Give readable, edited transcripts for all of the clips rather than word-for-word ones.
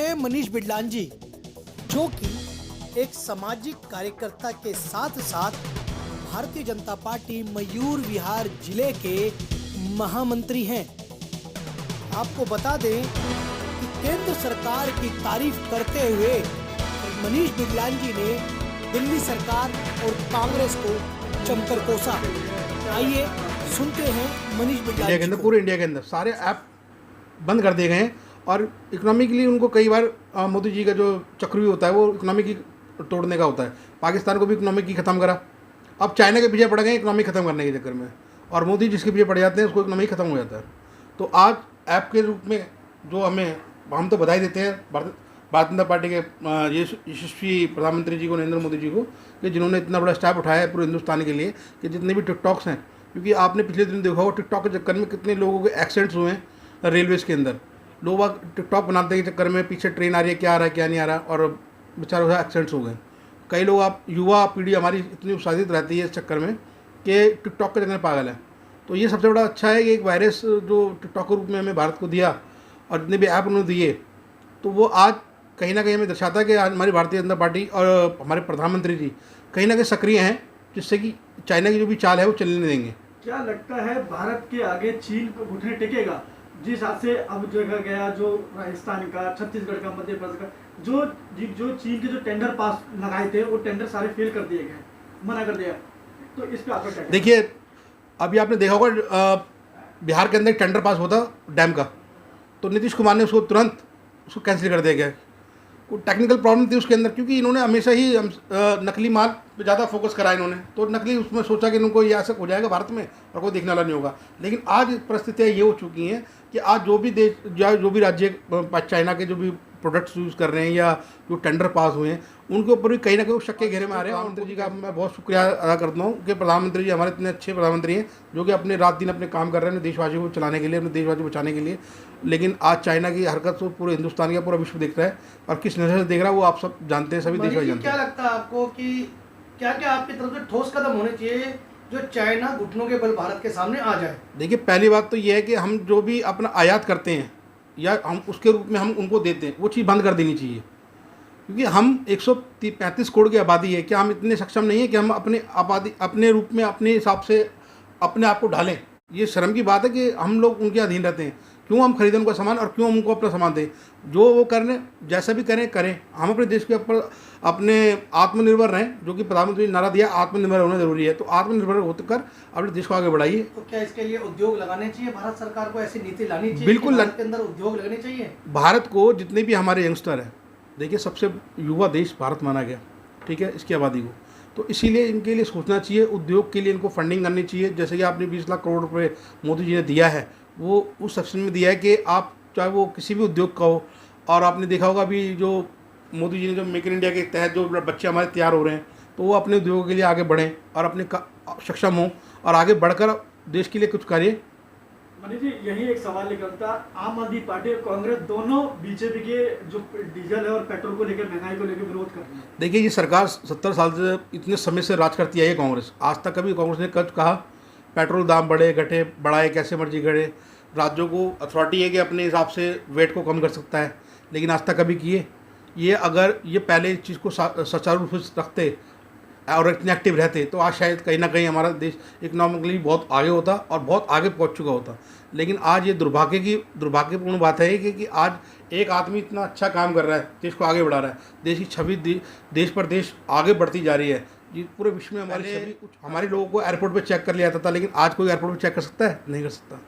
हैं मनीष बिडलान जी, जो कि एक सामाजिक कार्यकर्ता के साथ साथ भारतीय जनता पार्टी मयूर विहार जिले के महामंत्री हैं। आपको बता दें कि केंद्र सरकार की तारीफ करते हुए मनीष बिडलान जी ने दिल्ली सरकार और कांग्रेस को जमकर कोसा। आइए सुनते हैं मनीष बिडलान जी को। पूरे इंडिया के अंदर सारे ऐप बंद कर दिए गए हैं और इकोनॉमिकली उनको कई बार मोदी जी का जो चक्रव्यूह होता है वो इकोनॉमी की तोड़ने का होता है। पाकिस्तान को भी इकोनॉमी की ख़त्म करा, अब चाइना के पीछे पड़ गए इकोनॉमी ख़त्म करने के चक्कर में, और मोदी जिसके पीछे पड़ जाते हैं उसको इकोनॉमी ख़त्म हो जाता है। तो आज ऐप के रूप में जो हम तो बधाई देते हैं भारतीय जनता पार्टी के यशस्वी प्रधानमंत्री जी को, नरेंद्र मोदी जी को, कि जिन्होंने इतना बड़ा स्टेप उठाया है पूरे हिंदुस्तान के लिए कि जितने भी टिकटॉक्स हैं, क्योंकि आपने पिछले दिन देखा होगा टिकटॉक के चक्कर में कितने लोगों के एक्सीडेंट्स हुए हैं रेलवेज़ के अंदर। लोग टिकटॉक बनाने के चक्कर में पीछे ट्रेन आ रही है, क्या आ रहा है क्या नहीं आ रहा, और बेचारों से एक्सीडेंट्स हो गए। कई लोग युवा पीढ़ी हमारी इतनी उत्साहित रहती है इस चक्कर में कि टिकटॉक के चक्कर में पागल है। तो ये सबसे बड़ा अच्छा है कि एक वायरस जो टिकटॉक के रूप में हमें भारत को दिया और जितने भी ऐप उन्होंने दिए, तो वो आज कहीं ना कहीं हमें दर्शाता है कि आज हमारी भारतीय जनता पार्टी और हमारे प्रधानमंत्री जी कहीं ना कहीं सक्रिय हैं, जिससे कि चाइना की जो भी चाल है वो चलने नहीं देंगे। क्या लगता है भारत के आगे चीन को घुटने टेकेगा? जिस हिसाब से अब देखा गया जो राजस्थान का, छत्तीसगढ़ का, मध्य प्रदेश का जो चीन के जो टेंडर पास लगाए थे वो टेंडर सारे फेल कर दिए गए, मना कर दिया। तो इस पे आपका क्या? देखिए, अभी आपने देखा होगा बिहार के अंदर टेंडर पास होता डैम का, तो नीतीश कुमार ने उसको तुरंत कैंसिल कर दिया गया। कोई टेक्निकल प्रॉब्लम थी उसके अंदर, क्योंकि इन्होंने हमेशा ही नकली माल पे ज़्यादा फोकस करा इन्होंने, तो नकली उसमें सोचा कि इनको ये ऐसा हो जाएगा भारत में और कोई देखने वाला नहीं होगा। लेकिन आज परिस्थितियाँ ये हो चुकी हैं कि आज जो भी देश जो भी राज्य चाइना के जो भी प्रोडक्ट्स यूज़ कर रहे हैं या जो टेंडर पास हुए हैं, उनके ऊपर भी कहीं ना कहीं शक के घेरे में आ रहे हैं। प्रधानमंत्री जी का मैं बहुत शुक्रिया अदा करता हूँ कि प्रधानमंत्री जी हमारे इतने अच्छे प्रधानमंत्री हैं जो कि अपने रात दिन अपने काम कर रहे हैं देशवासियों को चलाने के लिए, अपने देशवासियों को बचाने के लिए। लेकिन आज चाइना की हरकत तो पूरे हिंदुस्तान का पूरा विश्व देख रहा है, और किस नज़र से देख रहा है वो आप सब जानते हैं, सभी देशवासी जानते हैं। क्या लगता है आपको कि क्या क्या आपकी तरफ से ठोस कदम होने चाहिए जो चाइना घुटनों के बल भारत के सामने आ जाए? देखिए, पहली बात तो ये है कि हम जो भी अपना आयात करते हैं या हम उसके रूप में हम उनको देते हैं, वो चीज़ बंद कर देनी चाहिए। क्योंकि हम 135 करोड़ की आबादी है, क्या हम इतने सक्षम नहीं है कि हम अपने आबादी अपने रूप में अपने हिसाब से अपने आप को ढालें? ये शर्म की बात है कि हम लोग उनके अधीन रहते हैं। क्यों हम खरीदें उनका सामान और क्यों हम उनको अपना सामान दें? जो वो करने जैसा भी करें। हम अपने देश के ऊपर अपने आत्मनिर्भर रहें, जो कि प्रधानमंत्री ने नारा दिया आत्मनिर्भर होना जरूरी है। तो आत्मनिर्भर होकर अपने देश को आगे बढ़ाइए। तो क्या इसके लिए उद्योग लगाने चाहिए? भारत सरकार को ऐसी नीति लानी चाहिए? बिल्कुल, भारत के अंदर उद्योग लगने चाहिए। भारत को जितने भी हमारे यंगस्टर हैं, देखिए सबसे युवा देश भारत माना गया, ठीक है, इसकी आबादी को। तो इसीलिए इनके लिए सोचना चाहिए, उद्योग के लिए इनको फंडिंग करनी चाहिए। जैसे कि आपने 20 लाख करोड़ रुपए मोदी जी ने दिया है, वो उस सेक्शन में दिया है कि आप चाहे वो किसी भी उद्योग का हो। और आपने देखा होगा अभी जो मोदी जी ने जो मेक इन इंडिया के तहत जो बच्चे हमारे तैयार हो रहे हैं, तो वो अपने उद्योगों के लिए आगे बढ़ें और अपने सक्षम हों और आगे बढ़कर देश के लिए कुछ करें। मनीष जी, यही एक सवाल निकलता, आम आदमी पार्टी और कांग्रेस दोनों बीजेपी के जो डीजल है और पेट्रोल को लेकर, महंगाई को लेकर विरोध कर रही है। देखिए, ये सरकार 70 साल से इतने समय से राज करती आई है कांग्रेस। आज तक कभी कांग्रेस ने कब कहा पेट्रोल दाम बढ़े घटे बढ़ाए कैसे मर्जी घटे? राज्यों को अथॉरिटी है कि अपने हिसाब से वेट को कम कर सकता है, लेकिन आज तक कभी किए? ये अगर ये पहले इस चीज़ को सुचारू रूप से रखते और इतने एक्टिव रहते तो आज शायद कहीं ना कहीं हमारा देश इकोनॉमिकली बहुत आगे होता और बहुत आगे पहुंच चुका होता। लेकिन आज ये दुर्भाग्यपूर्ण बात है कि आज एक आदमी इतना अच्छा काम कर रहा है, देश को आगे बढ़ा रहा है, देश की छवि देश पर देश आगे बढ़ती जा रही है। जी, पूरे विश्व में हमारे लोगों को एयरपोर्ट पे चेक कर लिया जाता था, लेकिन आज कोई एयरपोर्ट पे चेक कर सकता है? नहीं कर सकता।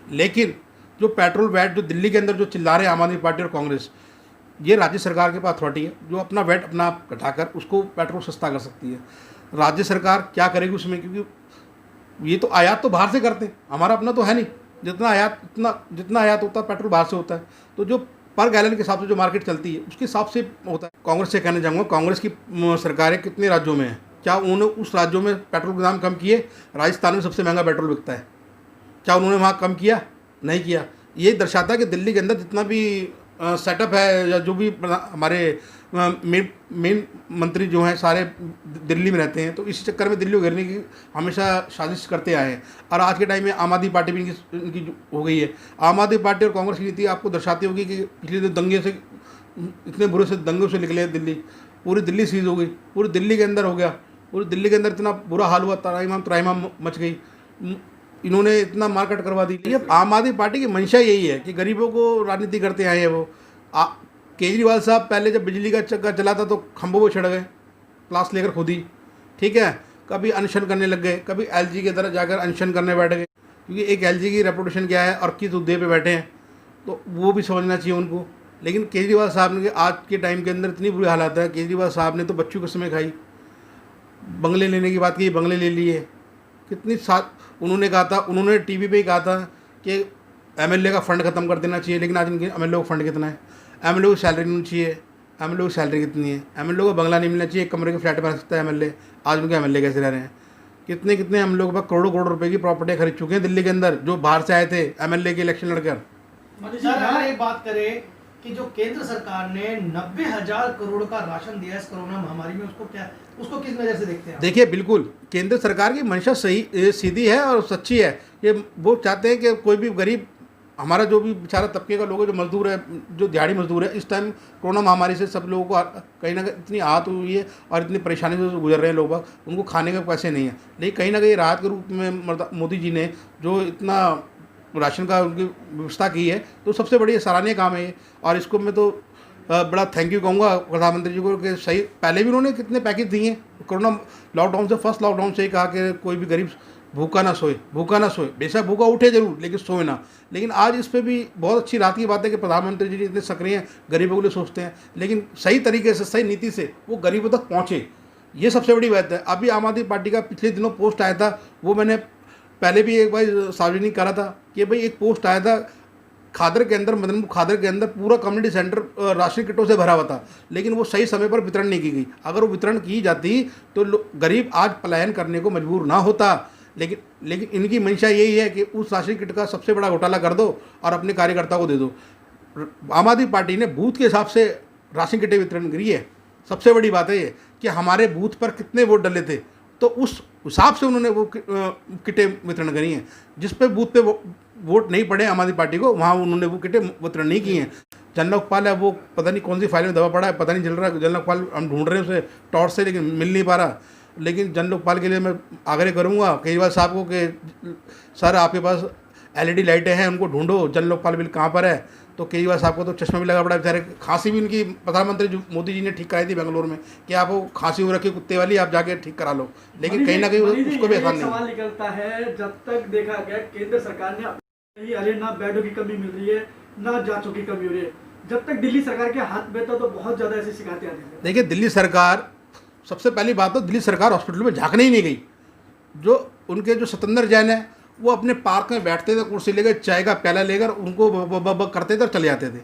लेकिन जो पेट्रोल वैट जो दिल्ली के अंदर जो चिल्ला रहे हैं आम आदमी पार्टी और कांग्रेस, ये राज्य सरकार के पास अथॉरिटी है जो अपना वैट अपना घटाकर उसको पेट्रोल सस्ता कर सकती है। राज्य सरकार क्या करेगी उसमें? क्योंकि ये तो आयात तो बाहर से करते हैं, हमारा अपना तो है नहीं। जितना आयात होता है पेट्रोल बाहर से होता है, तो जो पर गैलन के हिसाब से जो मार्केट चलती है उसके हिसाब से होता है। कांग्रेस से कहना चाहूँगा, कांग्रेस की सरकारें कितने राज्यों में हैं? क्या उन्होंने उस राज्यों में पेट्रोल के दाम कम किए? राजस्थान में सबसे महंगा पेट्रोल बिकता है, क्या उन्होंने वहाँ कम किया? नहीं किया। ये दर्शाता है कि दिल्ली के अंदर जितना भी सेटअप है या जो भी हमारे मेन मंत्री जो हैं सारे दिल्ली में रहते हैं, तो इसी चक्कर में दिल्ली को घेरने की हमेशा साजिश करते आए हैं। और आज के टाइम में आम आदमी पार्टी भी इनकी हो गई है। आम आदमी पार्टी और कांग्रेस की नीति आपको दर्शाती होगी कि पिछले जो दंगे से इतने बुरे से दंगे से निकले दिल्ली, पूरी दिल्ली सीज हो गई, पूरी दिल्ली के अंदर हो गया, पूरी दिल्ली के अंदर इतना बुरा हाल हुआ, त्राहिमाम मच गई, इन्होंने इतना मारकाट करवा दी। ये आम आदमी पार्टी की मंशा यही है कि गरीबों को राजनीति करते आए हैं वो। केजरीवाल साहब पहले जब बिजली का चक्का चला था तो खंभों को चढ़ गए प्लास लेकर खुद ही, ठीक है, कभी अनशन करने लग गए, कभी एलजी की तरह जाकर अनशन करने बैठ गए, क्योंकि एक एलजी की रेपुटेशन क्या है और किस उद्देश्य पे बैठे हैं, तो वो भी समझना चाहिए उनको। लेकिन केजरीवाल साहब ने आज के टाइम के अंदर इतनी बुरी हालत है, केजरीवाल साहब ने तो बच्चों की समय खाई, बंगले लेने की बात की, बंगले ले लिए, कितनी साथ उन्होंने कहा था, उन्होंने टीवी पे ही कहा था कि एमएलए का फंड ख़त्म कर देना चाहिए, लेकिन आज इनके एमएलए को फंड कितना है, एमएलए को सैलरी नहीं चाहिए, एमएलए को सैलरी कितनी है, एमएलए को बंगला नहीं मिलना चाहिए, एक कमरे के फ्लैट में रह सकता है एमएलए, आज उनके एमएलए कैसे रह रहे हैं, कितने कितने एमएलए के पास करोड़ों करोड़ रुपए की प्रॉपर्टी खरीद चुके हैं दिल्ली के अंदर, जो बाहर से आए थे एमएलए के इलेक्शन लड़कर। सर अगर एक बात करें कि जो केंद्र सरकार ने 90,000 करोड़ का राशन दिया इस कोरोना महामारी में, उसको किस नज़र से देखते हैं? देखिए, बिल्कुल केंद्र सरकार की मंशा सही सीधी है और सच्ची है। ये वो चाहते हैं कि कोई भी गरीब, हमारा जो भी बेचारा तबके का लोग है, जो मजदूर है, जो दिहाड़ी मजदूर है, इस टाइम कोरोना महामारी से सब लोगों को कहीं ना कहीं इतनी आहत हुई है और इतनी परेशानी से गुजर रहे हैं लोग, उनको खाने के पैसे नहीं है, लेकिन कहीं ना कहीं राहत के रूप में मोदी जी ने जो इतना राशन का उनकी व्यवस्था की है, तो सबसे बड़ी सराहनीय काम है ये। और इसको मैं तो बड़ा थैंक यू कहूँगा प्रधानमंत्री जी को कि सही, पहले भी उन्होंने कितने पैकेज दिए हैं कोरोना लॉकडाउन से, फर्स्ट लॉकडाउन से ही कहा कि कोई भी गरीब भूखा ना सोए, भूखा ना सोए, बेशक भूखा उठे जरूर लेकिन सोए ना। लेकिन आज इस पर भी बहुत अच्छी रात की बात है कि प्रधानमंत्री जी इतने सक्रिय हैं, गरीबों के लिए सोचते हैं, लेकिन सही तरीके से, सही नीति से वो गरीबों तक पहुँचे, ये सबसे बड़ी बात है। अभी आम आदमी पार्टी का पिछले दिनों पोस्ट आया था, वो मैंने पहले भी एक बार सार्वजनिक करा था कि भाई एक पोस्ट आया था खादर के अंदर, मदनपुर खादर के अंदर पूरा कम्युनिटी सेंटर राशन किटों से भरा हुआ था, लेकिन वो सही समय पर वितरण नहीं की गई। अगर वो वितरण की जाती तो गरीब आज पलायन करने को मजबूर ना होता। लेकिन इनकी मंशा यही है कि उस राशन किट का सबसे बड़ा घोटाला कर दो और अपने कार्यकर्ता को दे दो। आम आदमी पार्टी ने बूथ के हिसाब से राशन किटें वितरण करी है। सबसे बड़ी बात है ये कि हमारे बूथ पर कितने वोट डले थे, तो उस हिसाब से उन्होंने वो किटें वितरण करी हैं। जिस पे बूथ पे वोट नहीं पड़े आम आदमी पार्टी को, वहाँ उन्होंने वो किटें वितरण नहीं की हैं। जन लोकपाल है, वो पता नहीं कौन सी फाइल में दबा पड़ा है, पता नहीं चल रहा। जन लोकपाल हम ढूंढ रहे हैं उसे टॉर्च से, लेकिन मिल नहीं पा रहा। लेकिन जन लोकपाल के लिए मैं आग्रह करूँगा केजरीवाल साहब को कि सर आपके पास LED लाइटें हैं, उनको ढूंढो, जन लोकपाल बिल कहाँ पर है। तो केजरीवाल साहब को तो चश्मा भी लगा पड़ा बेचारे, खांसी भी उनकी प्रधानमंत्री मोदी जी ने ठीक कराई थी बेंगलोर में कि आप वो खांसी हो रखी कुत्ते वाली, आप जाके ठीक करा लो, लेकिन कहीं ना कहीं उसको भी आसान नहीं। सवाल निकलता है, जब तक देखा गया केंद्र सरकार ने अरे ना बेडों की कमी मिल रही है, ना जांचों की कमी हो रही है, जब तक दिल्ली सरकार के हाथ में था तो बहुत ज़्यादा ऐसी शिकायतें आती थी। देखिए, दिल्ली सरकार, सबसे पहली बात तो दिल्ली सरकार हॉस्पिटल में झांकने ही नहीं गई। जो उनके जो सत्येंद्र जैन है, वो अपने पार्क में बैठते थे, कुर्सी लेकर चाय का प्याला लेकर उनको करते थे और चले जाते थे।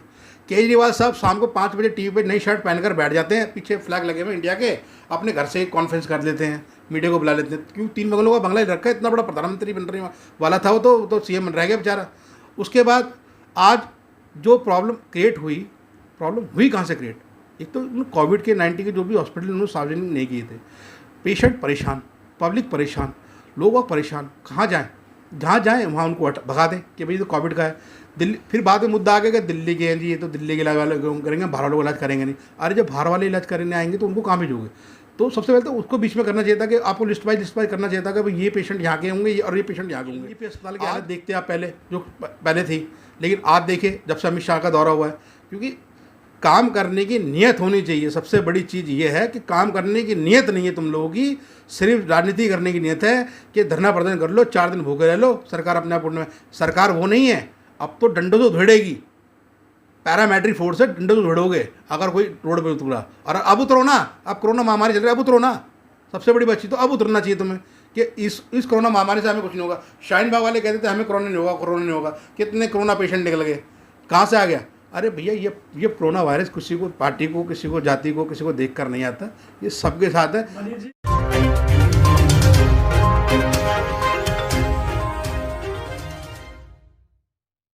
केजरीवाल साहब शाम को 5 बजे टीवी पे नई शर्ट पहनकर बैठ जाते हैं, पीछे फ्लैग लगे हुए इंडिया के, अपने घर से कॉन्फ्रेंस कर लेते हैं, मीडिया को बुला लेते हैं। क्यों 3 बंगलों का बंगला रखा है, इतना बड़ा प्रधानमंत्री बनने वाला था वो, तो CM रह गया बेचारा। उसके बाद आज जो प्रॉब्लम हुई कहाँ से क्रिएट? एक तो कोविड के 19 के जो भी हॉस्पिटल उन्होंने सार्वजनिक नहीं किए थे, पेशेंट परेशान, पब्लिक परेशान, लोग परेशान, कहाँ जाएँ? जहाँ जाएँ वहाँ उनको भगा दें कि भाई तो कोविड का है। दिल्ली, फिर बाद में मुद्दा आ गया कि दिल्ली के हैं जी, ये तो दिल्ली के इलाज वाले करेंगे, बाहर वालों को इलाज करेंगे नहीं। अरे जब बाहर वाले इलाज करने आएंगे तो उनको कहाँ भेजोगे? तो सबसे पहले तो उसको बीच में करना चाहिए था कि आपको लिस्ट वाइज करना चाहिए था कि भाई ये पेशेंट यहाँ के होंगे और ये पेशेंट यहाँ के होंगे। ये अस्पताल की हालत देखते आप पहले, जो पहले थी, लेकिन आज देखिए जब से अमित शाह का दौरा हुआ है, क्योंकि काम करने की नीयत होनी चाहिए। सबसे बड़ी चीज़ ये है कि काम करने की नीयत नहीं है तुम लोगों की, सिर्फ राजनीति करने की नीयत है कि धरना प्रदर्शन कर लो, 4 दिन भूखे रह लो, सरकार अपने आप में। सरकार वो नहीं है, अब तो डंडों से धुड़ेगी, पैरामेट्रिक फोर्स से डंडों से धुड़ोगे अगर कोई रोड पर उतरा। और अब उतरो ना, अब कोरोना महामारी चल रही है, अब उतरो ना। सबसे बड़ी बात तो अब उतरना चाहिए तुम्हें कि इस कोरोना महामारी से हमें कुछ नहीं होगा। शाहीन बाग वाले कहते थे हमें कोरोना नहीं होगा, कितने कोरोना पेशेंट निकल गए, कहाँ से आ गया? अरे भैया, ये कोरोना वायरस किसी को, पार्टी को, किसी को, जाति को, किसी को देख कर नहीं आता, ये सबके साथ है।